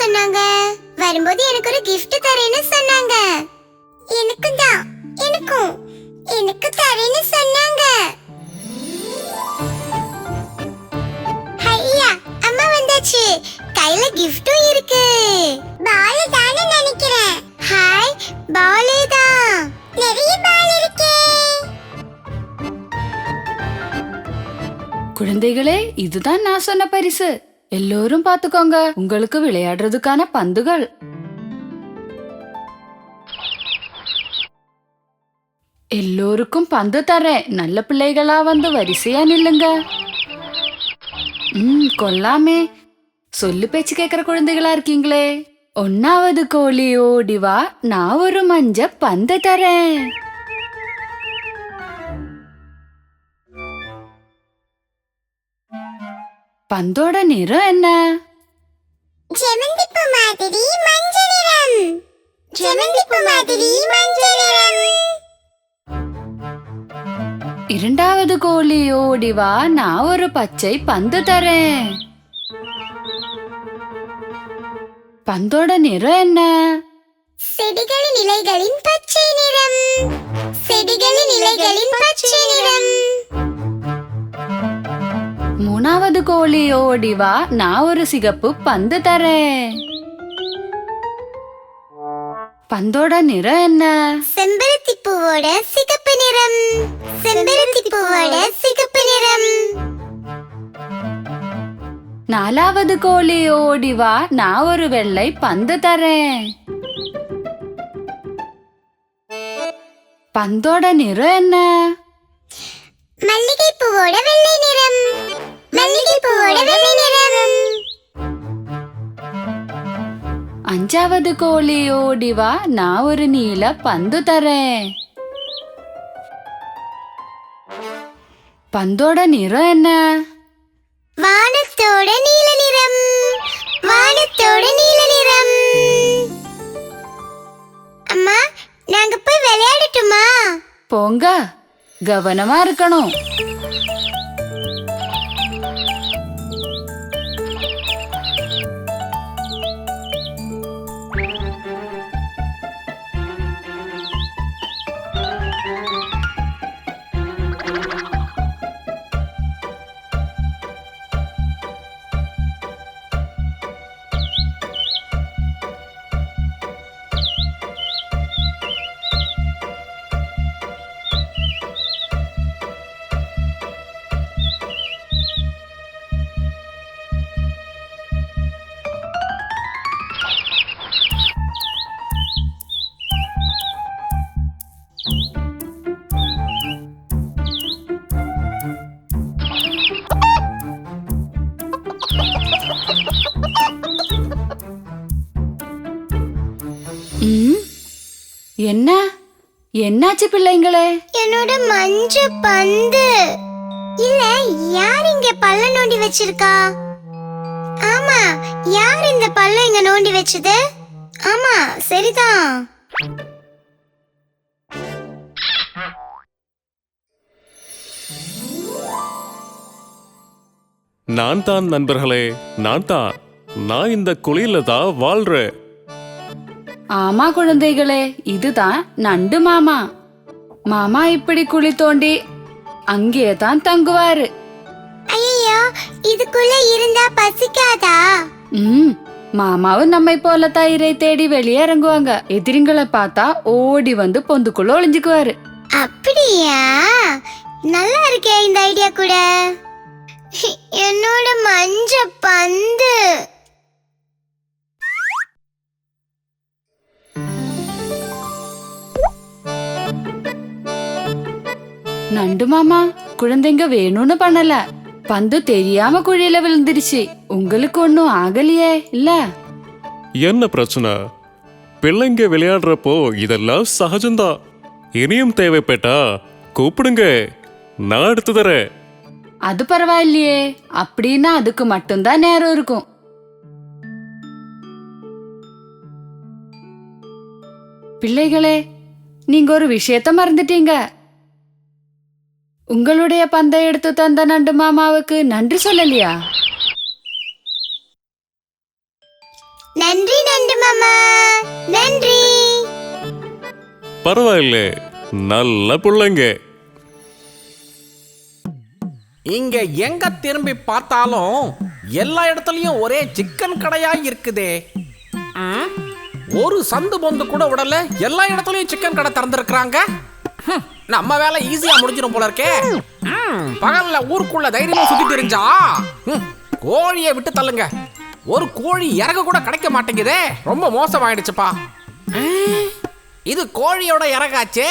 சொன்னாங்க? வரும்போது எனக்கு ஒரு gift தரேன்னு சொன்னாங்க. எனக்கும் தான், எனக்கு தரேன்னு சொன்னாங்க. ஐயா, அம்மா வந்தாச்சு. கையில கிஃப்டும் இருக்கு. பால் தானே நினைக்கிறேன். ஹாய், பாலே தான். நிறைய பால் இருக்கே. குழந்தைகளே, இதுதான் நான் சொன்ன பரிசு. எல்லோரும் பாத்துக்கோங்க, உங்களுக்கு விளையாடுறதுக்கான பந்துகள். எல்லோருக்கும் பந்து தரேன். நல்ல பிள்ளைகளா வந்து வரிசையா நில்லுங்க. கொல்லாமே. சொல்லு பேச்சு கேக்குற குழந்தைகளா இருக்கீங்களே. 1வது கோழி ஓடிவா, நான் ஒரு மஞ்ச பந்து தரேன். பந்தோட நிறம் என்ன? ஜெமந்திப்பூ மாதிரி மஞ்சள் நிறம். ஜெமந்திப்பூ மாதிரி மஞ்சள் நிறம். 2வது கோழி ஓடிவா, நான் ஒரு பச்சை பந்து தரேன். பந்தோட நிறம் என்ன? செடிகளின் இலைகளின் பச்சை நிறம். செடிகளின் இலைகளின் பச்சை நிறம். 3வது கோழி ஓடிவா, நான் ஒரு சிகப்பு பந்து தரேன். பந்தோட நிறம் என்ன? செம்பருத்தி பூவோட சிகப்பு நிறம். செம்பருத்தி பூவோட சிகப்பு நிறம். 4வது கோழி ஓடிவா, நான் ஒரு வெள்ளை பந்து தரேன். பந்தோட நிறம் என்ன? மல்லிகை பூவோட வெள்ளை நிறம். மல்லிகை பூவோட வெள்ளை நிறம். 5வது கோழி ஓடிவா, நான் ஒரு நீல பந்து தரேன். பந்தோட நிறம் என்ன? வானத்தோட நீல நிறம். வானத்தோட நீல நிறம். அம்மா, நாங்க போய் விளையாடட்டுமா? போங்க, கவனமா இருக்கணும். என்ன என்னாச்சு பிள்ளைங்களே? என்னோட மஞ்ச பந்து. இல்ல, யார் இங்க பல்ல நோண்டி வச்சிருக்கா? ஆமா, யார் இந்த பல்ல இங்க நோண்டி வச்சது? ஆமா, சரிதான். நான் தான் நண்பர்களே, நான் இந்த குழியில தான் வாழ்றேன். ஆமா குழந்தைகளே, இதுதான் நண்டு மாமா. மாமா இப்படி குழி தோண்டி அங்கே தான் தங்குவாரு. ஐயோ, இதுக்குள்ள இருந்தா பசிக்காதா? மாமாவும் நம்மை போல தயிரை தேடி வெளியே இறங்குவாங்க. எதிரிங்களை பார்த்தா ஓடி வந்து பொந்துக்குள்ள ஒளிஞ்சுக்குவாரு. அப்படியா? நல்லா இருக்கே இந்த ஐடியா கூட. என்னோட மஞ்ச பந்து. நண்டு மாமா, குழந்தைங்க வேணும்னு பண்ணல. பந்து தெரியாம குழியில விழுந்துருச்சு. உங்களுக்கு ஒன்னும் ஆகலையே இல்ல? என்ன பிரச்சனை? பிள்ளைங்க விளையாடுறப்போ இதெல்லாம் சகஜம்தான். இனியும் தேவைப்பட்டா கூப்பிடுங்க, நான் எடுத்து தரேன். அது பரவாயில்லையே. அப்படின்னா அதுக்கு மட்டும்தான் நேரம் இருக்கும். பிள்ளைகளே, நீங்க ஒரு விஷயத்த மறந்துட்டீங்க. உங்களுடைய பந்தை எடுத்து தந்த நண்டு மாமாவுக்கு நன்றி சொல்லலையா? நன்றி நண்டு மாமா, நன்றி. பரவாயில்ல, நல்ல பிள்ளைங்க. இங்க எங்க திரும்பி பார்த்தாலும் எல்லா இடத்துலயும் ஒரே சிக்கன் கடையா இருக்குதே. ஒரு சந்து பொந்து கூட விடல, எல்லா இடத்துலயும் சிக்கன் கடை திறந்துருக்காங்க. நம்ம வேலை ஈஸியா முடிஞ்சிடும் போல இருக்கே. பகல்ல ஊருக்குள்ள தைரியமா சுத்தி தெரிஞ்சா கோழியை விட்டு தள்ளுங்க, ஒரு கோழி இறக கூட கிடைக்க மாட்டேங்குதே. ரொம்ப மோசமாயிடுச்சுப்பா. இது கோழியோட இறகாச்சே.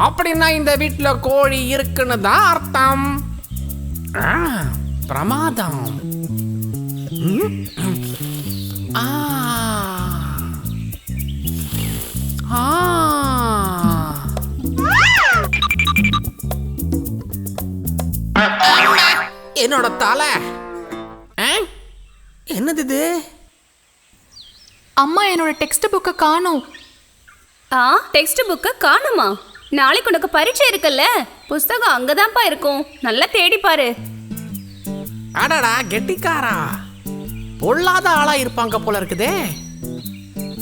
அப்படின்னா இந்த வீட்டுல கோழி இருக்குன்னு தான் அர்த்தம். பிரமாதம். என்னோட தலை என்னது இது? அம்மா, என்னோட டெக்ஸ்ட் புக்கை காணோம். டெக்ஸ்ட் புக்கை காணுமா? நாளைக்கு உனக்கு பரீட்சை இருக்குல்ல, புஸ்தகம் அங்கதான்ப்பா இருக்கும், நல்லா தேடி பாரு. அடடா, கெட்டிக்காரா. பொல்லாத ஆளா இருப்பாங்க போல இருக்குதே.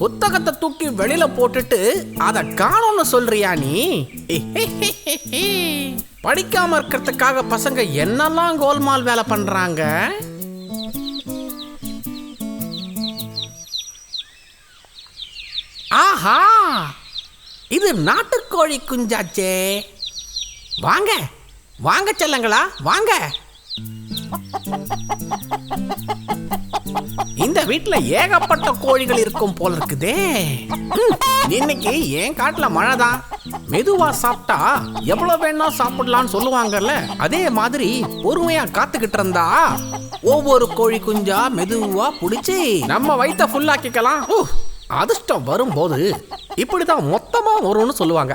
புத்தகத்தை தூக்கி வெளியில போட்டுட்டு அத காணும்னு சொல்றியா நீ? படிக்காம இருக்கிறதுக்காக பசங்க என்னெல்லாம் கோல்மால் வேலை பண்றாங்க. ஆஹா, இது நாட்டுக்கோழி குஞ்சாச்சே. வாங்க வாங்க செல்லங்களா, வாங்க. இந்த வீட்டுல ஏகப்பட்ட கோழிகள் இருக்கும் போல இருக்குதே. இன்னைக்கு என் காட்டுல மழைதான். மெதுவா சாப்பிட்டா எவ்வளவு வேணா சாப்பிடலாம்னு சொல்லுவாங்கல்ல, அதே மாதிரி பொறுமையா காத்துக்கிட்டு இருந்தா ஒவ்வொரு கோழி குஞ்சா மெதுவா புடிச்சு நம்ம வயித்தை ஃபுல்லாக்கிக்கலாம். அதிர்ஷ்டம் வரும்போது இப்படிதான் மொத்தமா வரும்னு சொல்லுவாங்க.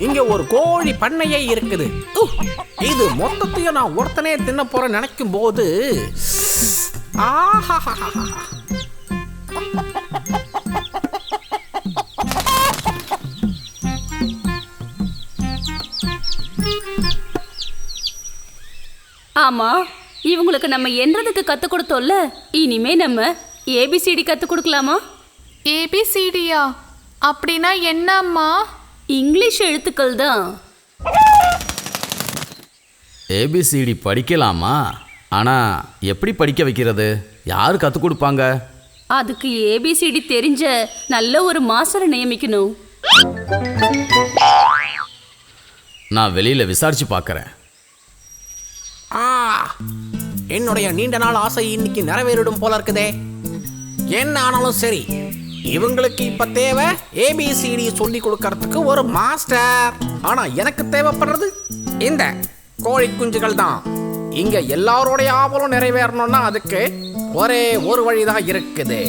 இங்க ஒரு கோழி பண்ணையே இருக்குது. இது மொத்தத்தையும் நான் ஒருத்தனே தின்ன போற நினைக்கும் போது ஆமா, இவங்களுக்கு நம்ம என்றதுக்கு கத்து கொடுத்தோம்ல, இனிமே நம்ம ஏபிசிடி கத்து கொடுக்கலாமா? ஏபிசிடியா? அப்படின்னா என்னம்மா? இங்கிலீஷ் எழுத்துக்கள் தான். ஏபிசிடி படிக்கலாமா? ஆனால் எப்படி படிக்க வைக்கிறது? யார் கற்றுக் கொடுப்பாங்க? அதுக்கு ஏபிசிடி தெரிஞ்ச நல்ல ஒரு மாஸ்டரை நியமிக்கணும். நான் வெளியில் விசாரிச்சு பார்க்குறேன். என்னுடைய நீண்ட நாள் ஆசை இன்னைக்கு நிறைவேறிடும் போல இருக்குதே. என்ன ஆனாலும் சரி, இவங்களுக்கு இப்ப தேவை ஏபிசிடி சொல்லி கொடுக்கறதுக்கு ஒரு மாஸ்டர். ஆனா எனக்கு தேவைப்படுறது இந்த கோழி குஞ்சுகள் தான். இங்க எல்லாரோடைய ஆவலும் நிறைவேறணும்னா அதுக்கு ஒரே ஒரு வழிதான் இருக்குது.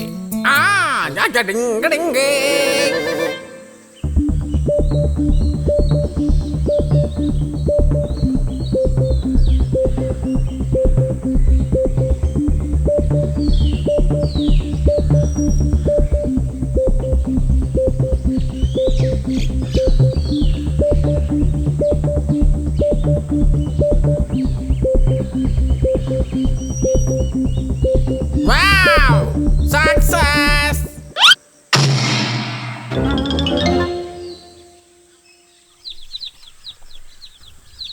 Success!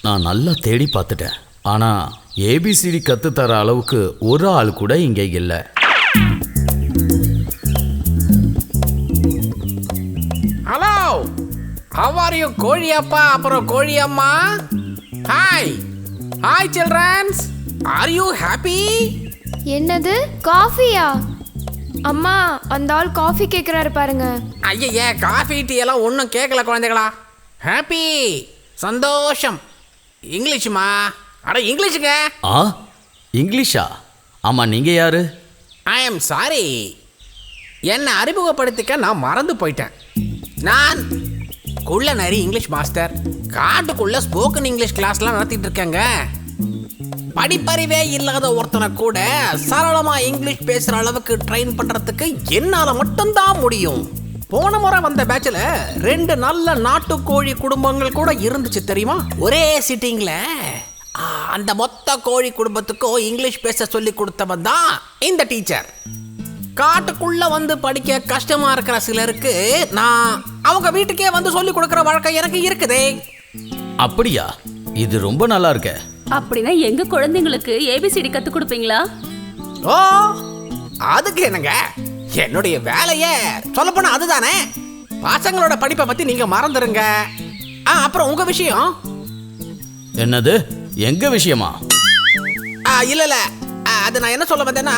நான் நல்லா தேடி பார்த்துட்டேன். ஆனால் ஏபிசிடி கற்றுத்தர அளவுக்கு ஒரு ஆள் கூட இங்கே இல்லை. ஹலோ, how are you கோழியப்பா அப்புறம் கோழியம்மா? Hi hi childrens, are you happy? என்னது, காஃபியா? அம்மா, அந்த ஆள் காஃபி கேட்குறாரு பாருங்க. ஐயா, காஃபி டீ எல்லாம் ஒன்றும் கேட்கல குழந்தைகளா. ஹாப்பி, சந்தோஷம். இங்கிலீஷுமா? அட இங்கிலீஷுங்க. இங்கிலீஷா? ஆமாம், நீங்கள் யார்? ஐ எம் சாரி, என்னை அறிமுகப்படுத்திக்க நான் மறந்து போயிட்டேன். நான் குள்ளநரி இங்கிலீஷ் மாஸ்டர். காட்டுக்குள்ள ஸ்போக்கன் இங்கிலீஷ் கிளாஸ்லாம் நடத்திட்டு இருக்கேங்க. படிப்பறிவே இல்லாத ஒருத்தனை கூட சரளமா இங்கிலீஷ் பேசுற அளவுக்கு ட்ரெயின் பண்றதுக்கு என்னால மட்டும்தான் முடியும். போன முறை வந்த பேட்ச்ல 2 நல்ல நாட்டுக்கோழி குடும்பங்கள் கூட இருந்துச்சு தெரியுமா, ஒரே சிட்டிங்ல. அந்த மொத்த கோழி குடும்பத்துக்கும் இங்கிலீஷ் பேச சொல்லி கொடுத்தவன் தான் இந்த டீச்சர். காட்டுக்குள்ள வந்து படிக்க கஷ்டமா இருக்கிற சிலருக்கு நான் அவங்க வீட்டுக்கே வந்து சொல்லி கொடுக்கிற வழக்கம் எனக்கு இருக்குதே. அப்படியா? இது ரொம்ப நல்லா இருக்கே. அப்படின்னா எங்க குழந்தைங்களுக்கு ஏபிசிடி கத்து கொடுப்பீங்களா? ஓ, அதுக்கு என்னங்க, என்னுடைய வேலையே சொல்லப்போனா அதுதானே. பசங்களோட படிப்பை பத்தி நீங்க மறந்துருங்க. அப்புறம் உங்க விஷயம் என்னது? எங்க விஷயமா? இல்ல அது நான் என்ன சொல்ல வந்தேன்னா,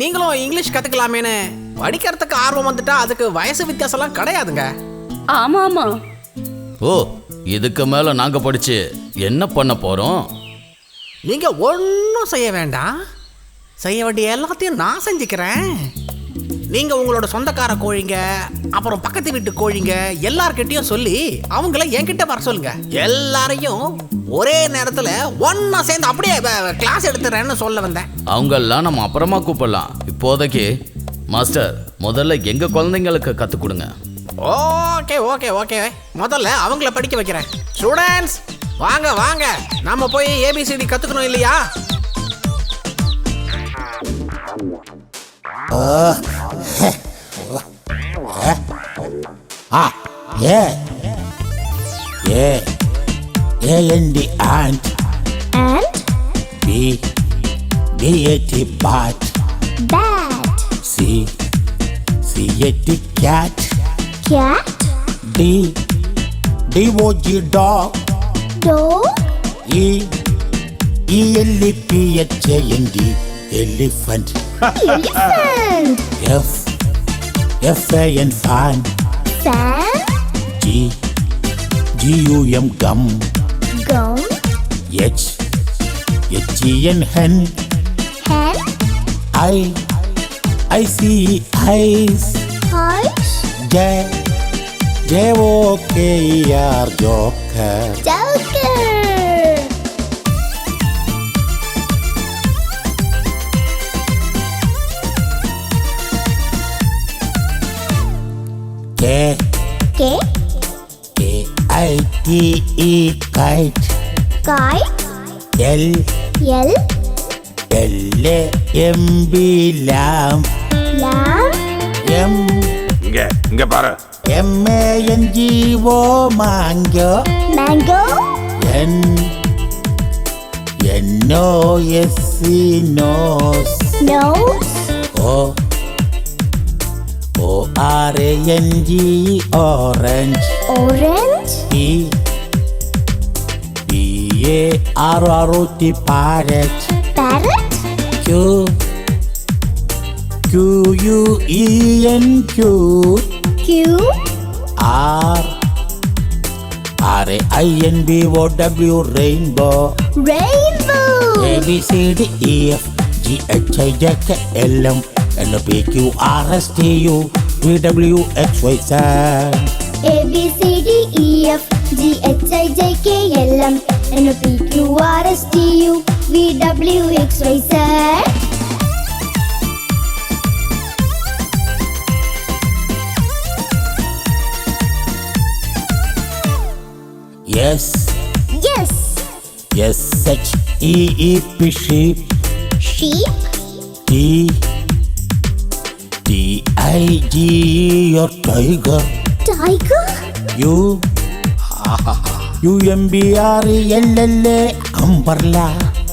நீங்களும் இங்கிலீஷ் கத்துக்கலாமேன்னு. படிக்கிறதுக்கு ஆர்வம் வந்துட்டா அதுக்கு வயசு வித்தியாசம்லாம் கிடையாதுங்க. ஆமா ஆமா. ஓ, இதுக்கு மேல நாங்க படிச்சு என்ன பண்ண போறோம்? நீங்க ஒன்றும் செய்ய வேண்டாம். செய்ய வேண்டிய எல்லாத்தையும் நான் செஞ்சுக்கிறேன். நீங்க உங்களோட சொந்தக்கார கோழிங்க, அப்புறம் பக்கத்து வீட்டு கோழிங்க எல்லார்கிட்டையும் சொல்லி அவங்கள என்கிட்ட வர சொல்லுங்க. எல்லாரையும் ஒரே நேரத்துல ஒன்னா சேர்ந்து அப்படியே கிளாஸ் எடுத்துறேன்னு சொல்ல வந்தேன். அவங்கெல்லாம் நம்ம அப்புறமா கூப்பிடலாம். இப்போதைக்கு மாஸ்டர், முதல்ல எங்க குழந்தைங்களுக்கு கத்து கொடுங்க. ஓகே ஓகே ஓகே, முதல்ல அவங்கள படிக்க வைக்கிறேன். ஸ்டூடெண்ட்ஸ், வாங்க வாங்க, நம்ம போய் ஏபிசிடி கத்துக்கணும் இல்லையா? A-N-D ant. And B-A-T bat. bat. C-A-T cat. Cat. D-O-G dog. Dog. E-L-E-P-H-A-N-D elephant. Elephant. F-A-N fan. Fan. G-U-M gum. Gum. H-E-N hen. Hen. I-C-E-Eyes. Eyes. J-O-K-E-R joker. Joker. K. K. K-I-T-E kite. Kite. L. L. L-A-M-B lamb. Lamb. M. இங்க பாரு. M-A-N-G-O mango. Mango. N. N-O-S-E nose. Nose. O. O-R-A-N-G orange. Orange. P. P-A-R-R-O-T parrot. Parrot. Q. Q-U-E-N cute. Q. R. R-A-I-N-B-O-W rainbow. Rainbow. A-B-C-D-E-F-G-H-I-J-K-L-M N-O-P-Q-R-S-T-U V-W-X-Y-Z. A B C D E F G H I J K L M N O P Q R S T U V W X Y Z. Yes. Yes. S-H-E-E-P sheep. Sheep. T-I-G-E or tiger. Tiger. U-M-B-R-E-L-L-A umbrella.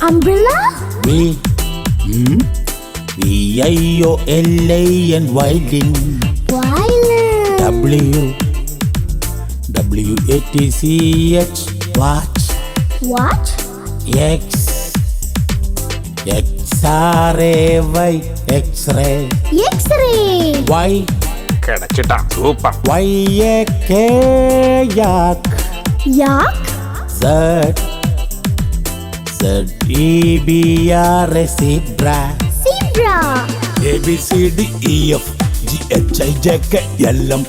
Umbrella. V-I-O-L-A-N violin. Violin. W-A-T-C-H watch. Watch. X X-R-A-Y X-ray. X-ray. Y கிடைச்சிட்டான். Super. Y-A-K yak. Yak. Z Z-E-B-R-A zebra. Zebra. A-B-C-D-E-F-G-H-I-J-K-L-M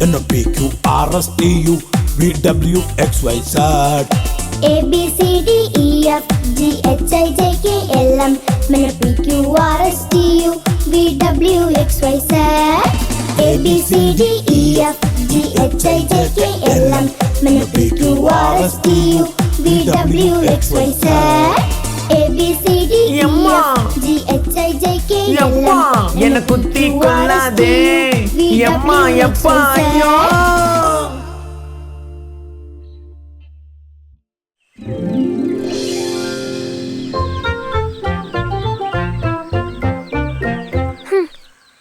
N-O-P-Q-R-S-T-U V-W-X-Y-Z. A B C D E F G H I J K L M N O P Q R S T U V W X Y Z. A B C D E F G H I J K L M N O P Q R S T U V W X Y Z. A B C D E F G H I J K எப்பா என்ன குத்தி கொள்ளாதே எம்மா எப்பா ஐயோ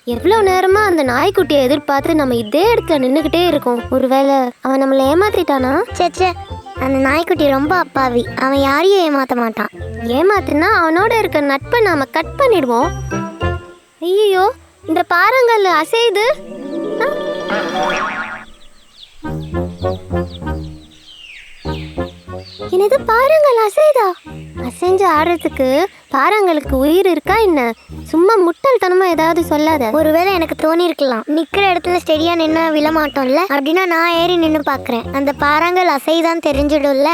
எவ்வளவு நேரமா அந்த நாய்க்குட்டியை எதிர்பார்த்து நம்ம இதே இடத்துல நின்னுகிட்டே இருக்கோம். ஒருவேளை அவன் நம்மள ஏமாத்திட்டானா? சேச்சே, அந்த நாய்க்குட்டி ரொம்ப அப்பாவி. அவன் யாரையும் ஏமாத்த மாட்டான். ஏமாத்துனா அவனோட இருக்க நட்பை நாம கட் பண்ணிடுவோம். ஐயோ, இந்த பாறாங்கல்ல அசையுது. என்னது, பாறாங்கல் அசைதா? அசைஞ்சு ஆடுறதுக்கு பாறாங்களுக்கு உயிர் இருக்கா என்ன? சும்மா முட்டாள்தனமா ஏதாவது சொல்லாத. ஒருவேளை எனக்கு தோணி இருக்கலாம், நிக்கிற இடத்துல ஸ்டெடியா நின்று விழமாட்டோம்ல, அப்படின்னா நான் ஏறி நின்று பாக்குறேன். அந்த பாறாங்கல் அசைதான் தெரிஞ்சிடும்ல.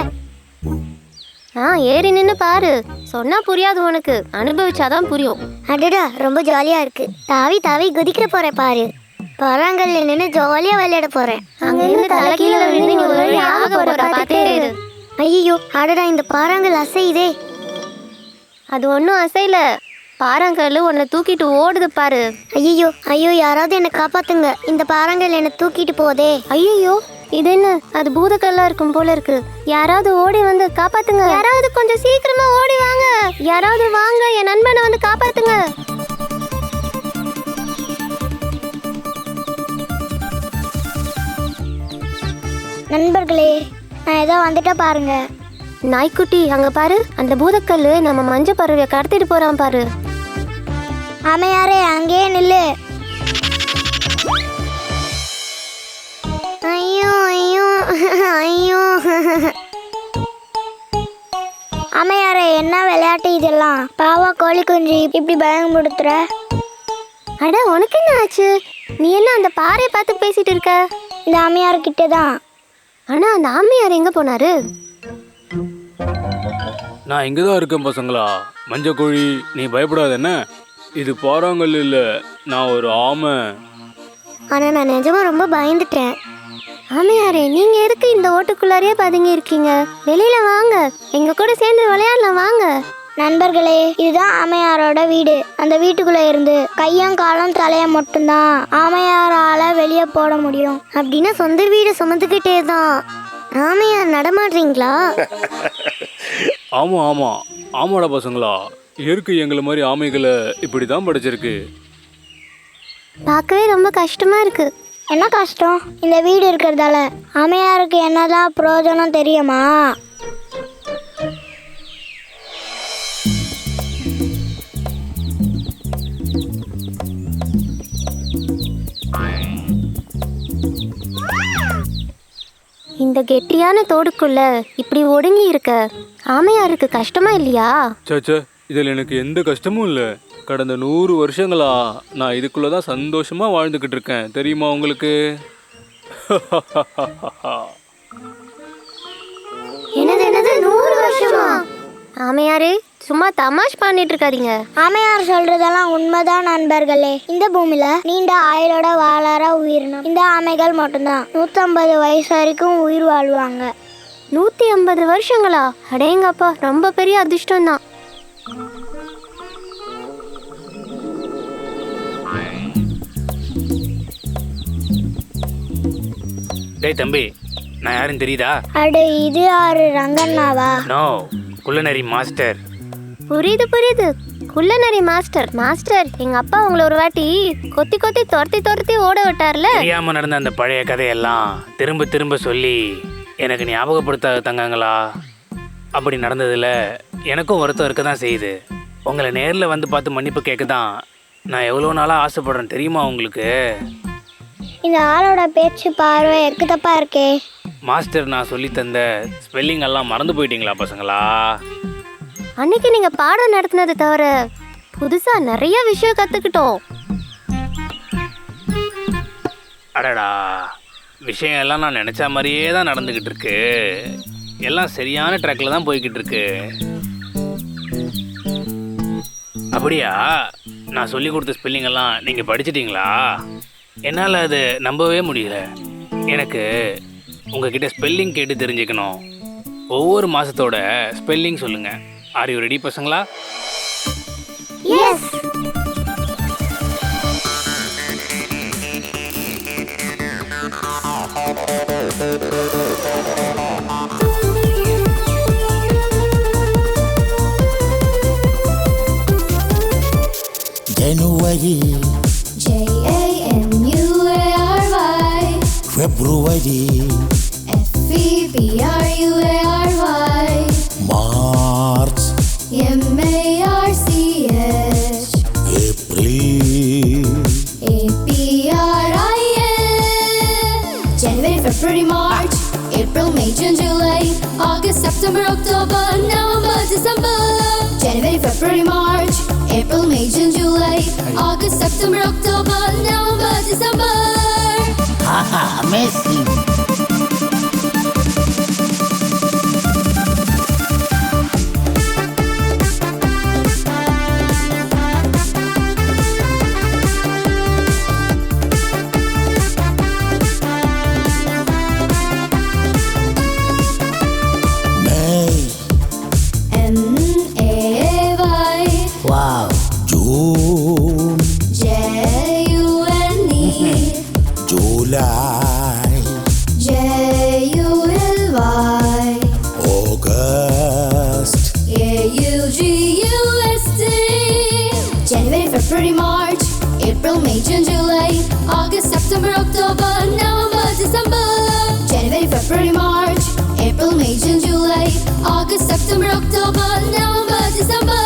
ஏறி நின்று பாரு. சொன்னா புரியாது உனக்கு, அனுபவிச்சாதான் புரியும். அடடா, ரொம்ப ஜாலியா இருக்கு. தாவி தாவி குதிக்கிற போறேன் பாரு. பாறாங்கல்ல நின்று ஜாலியா விளையாட போறேன். அங்க இருந்து தலை கீழே விழுந்து நீ ஒரு வழி ஆக போற பார்த்துட்டே இரு. ஐயோ, அடடா, இந்த பாறாங்கல் அசையுதே. அது ஒன்றும் அசைல, பாறாங்கல் உன்னை தூக்கிட்டு ஓடுது பாரு. ஐயோ ஐயோ, யாராவது என்னை காப்பாத்துங்க, இந்த பாறாங்கல் என்னை தூக்கிட்டு போதே. ஐயோ, இது என்ன? அது பூதக்கல்லா இருக்கும் போல இருக்கு. யாராவது ஓடி வந்து காப்பாத்துங்க. யாராவது கொஞ்சம் சீக்கிரமா ஓடி வாங்க. யாராவது வாங்க, என் நண்பனை வந்து காப்பாத்துங்க. நண்பர்களே, நான் ஏதோ வந்துட்டா பாருங்க. நாய்க்குட்டி, அங்க பாரு, அந்த பூதக்கல்லு நம்ம மஞ்ச பறவையை கடத்திட்டு போறான் பாரு. ஆமையாரே, அங்கேயே நில்லு. ஐயோ ஐயோ ஐயோ. ஆமையாரே, என்ன விளையாட்டு இதெல்லாம்? பாவா கோழி குஞ்சு இப்படி பயன்படுத்துற. அட, உனக்கு என்ன ஆச்சு? நீ என்ன அந்த பாறையை பார்த்து பேசிட்டு இருக்க? இந்த ஆமையார் கிட்ட தான். ஆனா அந்த ஆமையார் எங்க போனாரு? நான் இங்கே தான் இருக்கேன் பசங்களா. மஞ்சள் கோழி, நீ பயப்படாத. என்ன இது பாறாங்கல் இல்லை, நான் ஒரு ஆமை. ஆனா நான் நிஜமா ரொம்ப பயந்துட்டேன். ஆமையாரே, நீங்க எதுக்கு இந்த ஓட்டுக்குள்ளாரியே பதுங்கி இருக்கீங்க? வெளியில வாங்க, எங்க கூட சேர்ந்து விளையாடலாம் வாங்க. நண்பர்களே, இதுதான் ஆமையாரோட வீடு. அந்த வீட்டுக்குள்ள இருந்து கையும் காலும் தலைய மட்டும்தான் ஆமையாரால வெளியே போட முடியும். அப்படின்னா சொந்த வீடு சுமந்துக்கிட்டே தான் ஆமையார் நடமாடுறீங்களா? ஆமாம் ஆமாம், ஆமாடா பசங்களா. இயற்கை எங்களை மாதிரி ஆமைகளை இப்படி தான் படைச்சிருக்கு. பார்க்கவே ரொம்ப கஷ்டமா இருக்கு. என்ன கஷ்டம்? இந்த வீடு இருக்கிறதால ஆமையாருக்கு என்னதான் பிரயோஜனம் தெரியுமா? இந்த கெட்டியான தோடுக்குள்ள இப்படி ஒடுங்கி இருக்க ஆமையாருக்கு கஷ்டமா இல்லையா? சேச்சே, இதில் எனக்கு எந்த கஷ்டமும் இல்லை. கடந்த 100 வருஷங்களா நான் இதுக்குள்ளே தான் சந்தோஷமாக வாழ்ந்துக்கிட்டு இருக்கேன். தெரியுமா உங்களுக்கு? என்னது என்னது 100 வருஷமா? ஆமையாரே, சும்மா தமாஷ் பண்ணிட்டு இருக்காதீங்க. ஆமையார் சொல்றதெல்லாம் உண்மைதான் நண்பர்களே. இந்த பூமியில நீண்ட ஆயுளோட வாழற உயிரினம் இந்த ஆமைகள் மட்டும்தான். 150 வயசு வரைக்கும் உயிர் வாழ்வாங்க. 150 வருஷங்களா? அடேங்கப்பா, ரொம்ப பெரிய அதிர்ஷ்டம் தான். டேய் தம்பி, நான் யாருன்னு தெரியுதா? அட, இது யாரு? ரங்கண்ணாவா? நோ, குள்ளநரி மாஸ்டர். புரியுது புரியுது, குள்ளநரி மாஸ்டர். மாஸ்டர், எங்க அப்பா உங்களை ஒரு வாட்டி கொத்தி கொத்தி துரத்தி ஓட விட்டார்ல. தெரியாம நடந்த அந்த பழைய கதையெல்லாம் திரும்ப திரும்ப சொல்லி எனக்கு ஞாபகப்படுத்த தங்கங்களா. அப்படி நடந்ததுல எனக்கும் வருத்தம் இருக்க தான் செய்யுது. உங்களை நேரில் வந்து பார்த்து மன்னிப்பு கேட்க தான் நான் எவ்வளோ நாளாக ஆசைப்படுறேன் தெரியுமா உங்களுக்கு? இந்த ஆளோட பேச்சு பார்வை எக்கு தப்பா இருக்கே. மாஸ்டர், நான் சொல்லி தந்த ஸ்பெல்லிங் எல்லாம் மறந்து போயிட்டீங்களா பசங்களா? அன்னைக்கு நீங்க பாடம் நடத்தினது தவிர புதுசா நிறைய விஷயம் கத்துக்கிட்டோம். அடடா, விஷயம் எல்லாம் நான் நினச்ச மாதிரியே தான் நடந்துக்கிட்டு இருக்கு. எல்லாம் சரியான ட்ராக்ல தான் போய்கிட்டு இருக்கு. அப்படியா? நான் சொல்லி கொடுத்த ஸ்பெல்லிங் எல்லாம் நீங்கள் படிச்சிட்டிங்களா? என்னால் அது நம்பவே முடியல. எனக்கு உங்ககிட்ட ஸ்பெல்லிங் கேட்டு தெரிஞ்சுக்கணும். ஒவ்வொரு மாதத்தோட ஸ்பெல்லிங் சொல்லுங்கள். ஆர் யூ ரெடி பசங்களா? S. September, October, November, December. January, February, March, April, May, June, July, August, September, October, November, December. Haha, amazing. Wow. June. J-U-N-E. July. J-U-L-Y. August. A-U-G-U-S-T. January, February, March, April, May, June, July, August, September, October, November, December. January, February, March, April, May, June, July, August, September, October, November, December.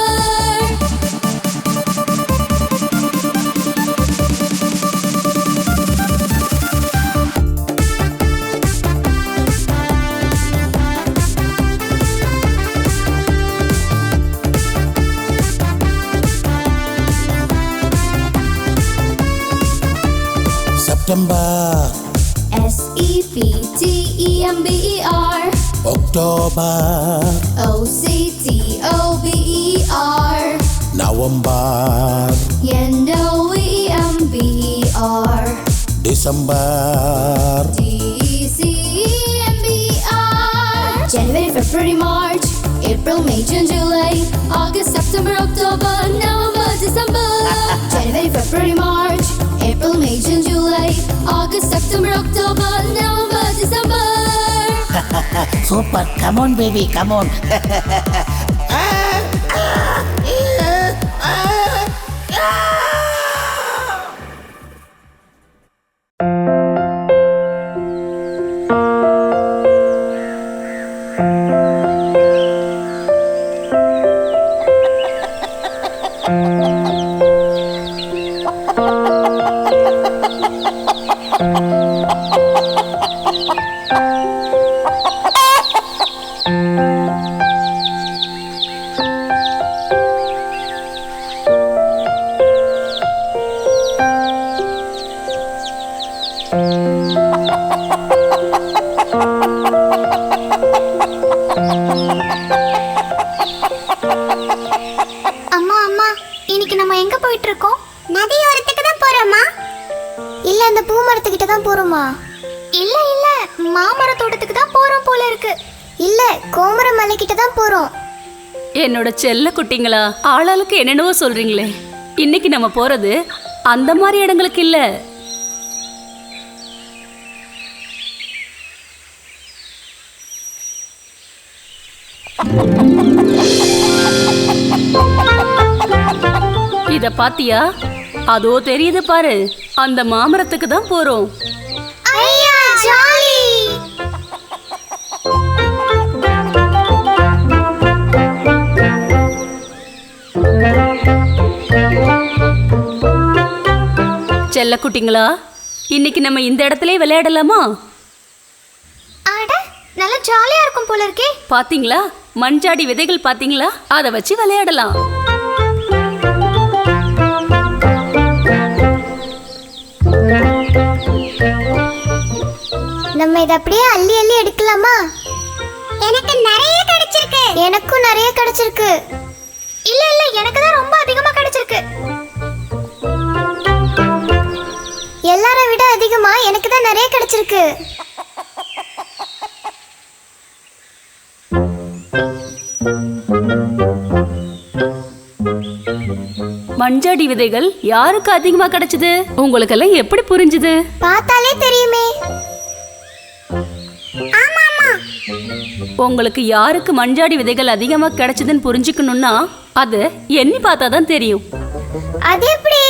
September. S-E-P-T-E-M-B-E-R. October. O-C-T-O-B-E-R. November. N-O-V-E-M-B-E-R. December. D-E-C-E-M-B-E-R. January, February, March, April, May, June, July, August, September, October, November, December. January, February, March, April, May, June, July, August, September, October, November, December. Super. Come on, baby. Come on. அம்மா அம்மா, இன்னைக்கு நம்ம எங்க போயிட்டு இருக்கோம்? நதியோரத்துக்கு தான் போறோமா? இல்ல அந்த பூ மரத்துக்கிட்ட தான் போறோமா? இல்ல இல்ல, மாமர தோட்டத்துக்கு தான் போறோம் போல இருக்கு. இல்ல, கோமர மலை கிட்ட தான் போறோம். என்னோட செல்ல குட்டிங்களா, ஆளாளுக்கு என்னென்னவோ சொல்றீங்களே. இன்னைக்கு நம்ம போறது அந்த மாதிரி இடங்களுக்கு இல்ல. இத பாத்தியா? அதோ தெரியுது பாரு, அந்த மாமரத்துக்கு தான் போறோம். ஐயா ஜாலி! செல்ல குட்டிங்களா, இன்னைக்கு நம்ம இந்த இடத்துலயே விளையாடலாமா? அட, நல்லா ஜாலியா இருக்கும் போல இருக்கே. பாத்தீங்களா, மஞ்சாடி விதைகள் பாத்தீங்களா? அத வச்சு விளையாடலாம். நம்ம இத அப்படியே அள்ளி அள்ளி எடுக்கலாமா? எனக்கு நிறைய கிடைச்சிருக்கு. எனக்கும் நிறைய கிடைச்சிருக்கு. இல்ல இல்ல, எனக்கு தான் ரொம்ப அதிகமா கிடைச்சிருக்கு. எல்லாரை விட அதிகமா எனக்கு தான் நிறைய கிடைச்சிருக்கு. மஞ்சாடி விதைகள் யாருக்கு அதிகமா கிடைச்சது? உங்களுக்கெல்லாம் எப்படி புரிஞ்சுது? பார்த்தாலே தெரியுமே. ஆமா ஆமா. உங்களுக்கு யாருக்கு மஞ்சாடி விதைகள் அதிகமா கிடைச்சதுன்னு புரிஞ்சுக்கணும்னா அது எண்ணி பார்த்தா தான் தெரியும். அது எப்படி?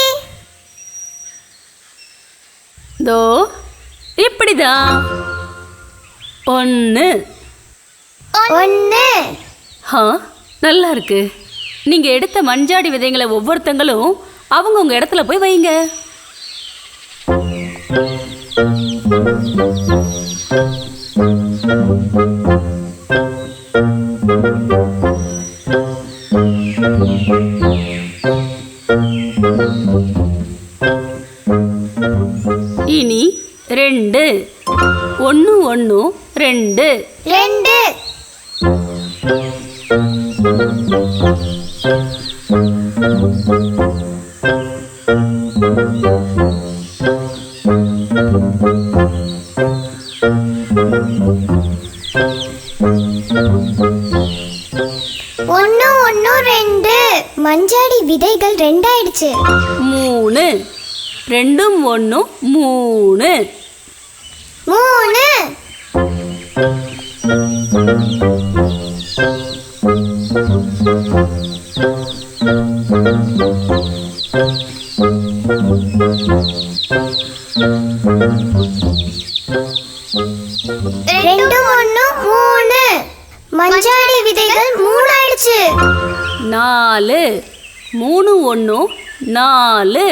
தோ இப்படிதான். 1 1. நல்லா இருக்கு. நீங்க எடுத்த மஞ்சாடி விதைகளை ஒவ்வொருத்தங்களும் அவங்க இடத்துல போய் வைங்க. இனி 2 1 1 2 2 1 1 2 மஞ்சாடி விதைகள் 2 ஆயிடுச்சு. 3 2 1 3 2 1 3 மஞ்சாடி விதைகள் 3 ஆயிடுச்சு. 4 3 1 4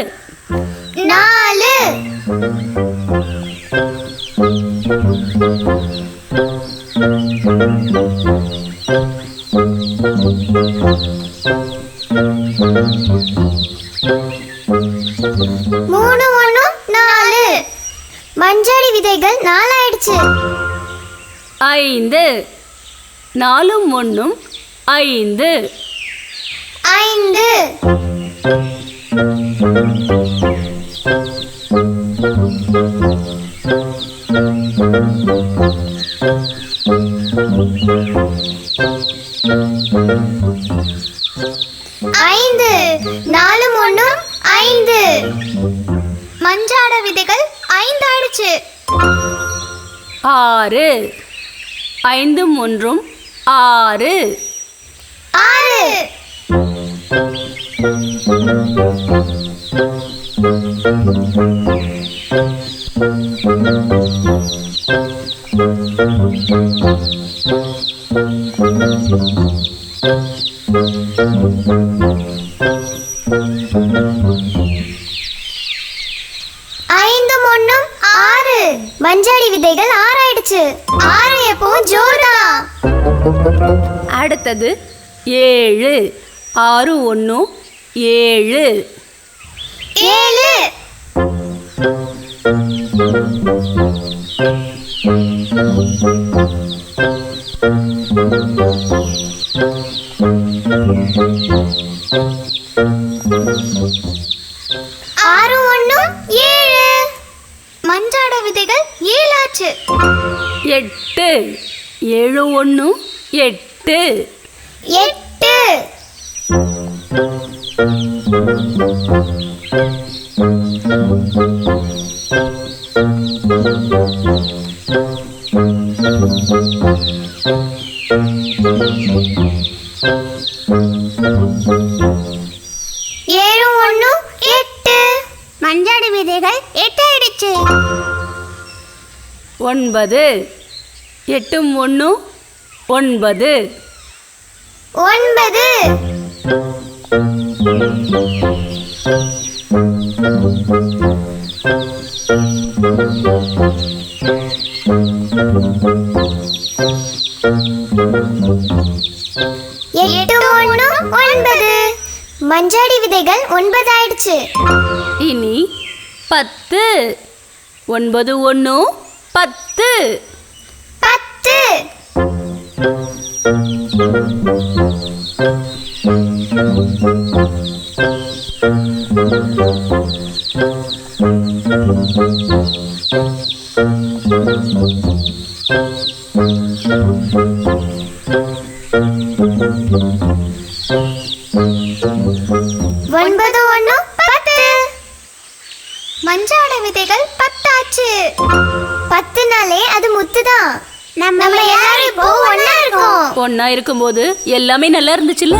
3 1 4 மஞ்சாடி விதைகள் 4 ஆயிடுச்சு. 5 4 1 5 4 1 5 மஞ்சாட விதைகள் 5 ஆயிடுச்சு. 6 5 1 6 மஞ்சாடி விதைகள் 6 ஆயிடுச்சு. 6 எப்பவும் ஜோர்தான். அடுத்தது 7 6 1 7 6 1 7 மஞ்சாட விதைகள் 7 ஆச்சு. 8 7 1 8 மஞ்சாடி விதைகள் 8 ஆயிடுச்சு. 9 8 1 9 மஞ்சாடி விதைகள் 9 ஆயிடுச்சு. இனி 10 9 1 10 மஞ்சாட விதைகள் 10 ஆச்சு. 10 நாளே அது முத்துதான். நம்ம எல்லாரும் இப்போ ஒண்ணா இருக்கோம். ஒண்ணா இருக்கும்போது எல்லாமே நல்லா இருந்துச்சுல்ல.